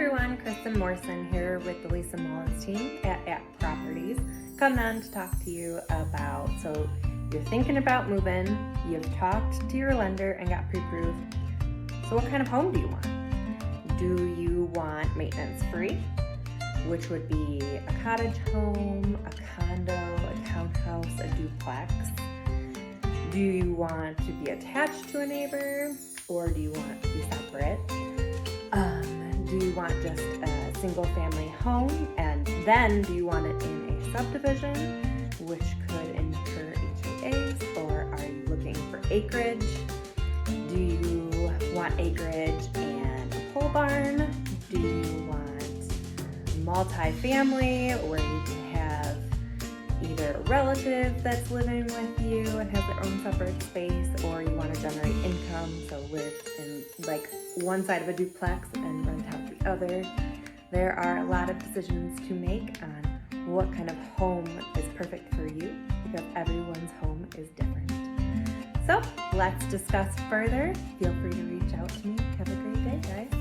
everyone, Kristen Morrison here with the Lisa Mullins team at Properties. Coming on to talk to you about, so you're thinking about moving, you've talked to your lender and got pre-approved. So what kind of home do you want? Do you want maintenance free, which would be a cottage home, a condo, a townhouse, a duplex? Do you want to be attached to a neighbor, or do you want to be separate? Do you want just a single family home, and then do you want it in a subdivision, which could incur HOAs, or are you looking for acreage? Do you want acreage and a pole barn? Do you want multi-family, where you can have either a relative that's living with you and has their own separate space, or you want to generate income, so live in like one side of a duplex and rent out the other? There are a lot of decisions to make on what kind of home is perfect for you, because everyone's home is different. So let's discuss further. Feel free to reach out to me. Have a great day, guys.